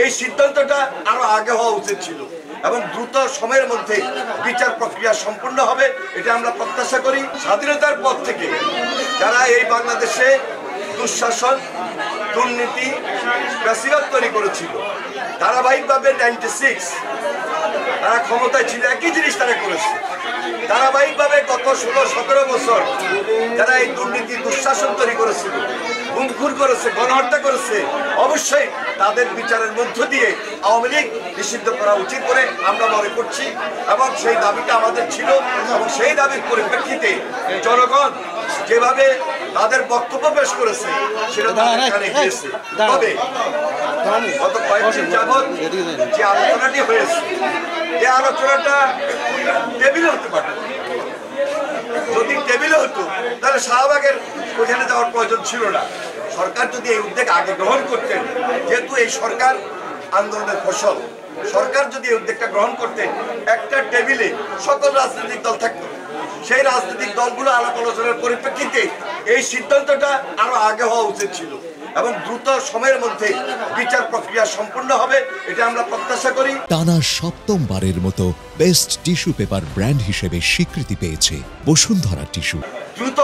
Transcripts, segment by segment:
এই সিদ্ধান্তটা আরো আগে হওয়া উচিত ছিল এবং দ্রুত সময়ের মধ্যে বিচার প্রক্রিয়া সম্পূর্ণ হবে, এটা আমরা প্রত্যাশা করি। স্বাধীনতার পর থেকে যারা এই বাংলাদেশে দুঃশাসন, দুর্নীতি, ফ্যাসিবাদ তৈরি করেছিল, ধারাবাহিকভাবে 96 তারা ক্ষমতায় ছিল, একই জিনিস তারা করেছে। ধারাবাহিকভাবে গত 16-17 বছর যারা এই দুর্নীতি, দুঃশাসন তৈরি করেছিল, গুমখুর করেছে, গণহত্যা করেছে, অবশ্যই তাদের বিচারের মধ্য দিয়ে আওয়ামী লীগ নিষিদ্ধ করা উচিত বলে আমরা মনে করছি এবং সেই দাবিটা আমাদের ছিল এবং সেই দাবির পরিপ্রেক্ষিতে জনগণ যেভাবে তাদের বক্তব্য পেশ করেছে সেটা এখানে গিয়েছে। তবে গত কয়েকদিন যাবৎ যে আলোচনাটি হয়েছে, এই আলোচনাটা টেবিলে হতে পারে। যদি টেবিলে হতো তাহলে শাহবাগের ওখানে যাওয়ার প্রয়োজন ছিল না। সরকার যদি এই উদ্যোগ আগে গ্রহণ করতেন, যেহেতু এই সরকার আন্দোলনের ফসল, সরকার যদি এই উদ্যোগটা গ্রহণ করতেন, একটা টেবিলে সকল রাজনৈতিক দল থাকতো, সেই রাজনৈতিক দলগুলো আলাপ আলোচনার পরিপ্রেক্ষিতে এই সিদ্ধান্তটা আরো আগে হওয়া উচিত ছিল এবং দ্রুত সময়ের মধ্যে বিচার প্রক্রিয়া সম্পূর্ণ হবে, এটা আমরা প্রত্যাশা করি। টানা সপ্তমবারের মতো বেস্ট টিস্যু পেপার ব্র্যান্ড হিসেবে স্বীকৃতি পেয়েছে বসুন্ধরা টিস্যু। দ্রুত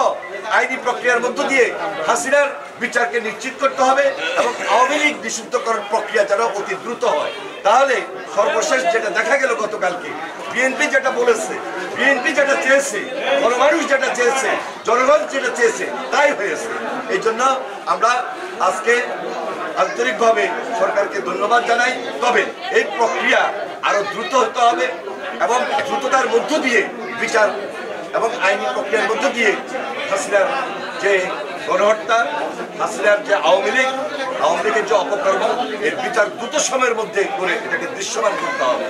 আইনি প্রক্রিয়ার মধ্য দিয়ে হাসিনার বিচারকে নিশ্চিত করতে হবে এবং আওয়ামী লীগ নিষিদ্ধকরণ প্রক্রিয়া যেন অতি দ্রুত হয়। তাহলে সর্বশেষ যেটা দেখা গেল গতকালকে, বিএনপি যেটা বলেছে, বিএনপি যেটা চেয়েছে, গণমানুষ যেটা চেয়েছে, জনগণ যেটা চেয়েছে তাই হয়েছে। এই জন্য আমরা আজকে আন্তরিকভাবে সরকারকে ধন্যবাদ জানাই। তবে এই প্রক্রিয়া আরো দ্রুত হতে হবে এবং দ্রুততার মধ্য দিয়ে বিচার এবং আইনি প্রক্রিয়ার মধ্য দিয়ে হাসিনার যে গণহত্যা, হাসিনার যে আওয়ামী লীগের যে অপকর্ম, এর বিচার দ্রুত সময়ের মধ্যে করে এটাকে দৃশ্যমান করতে হবে।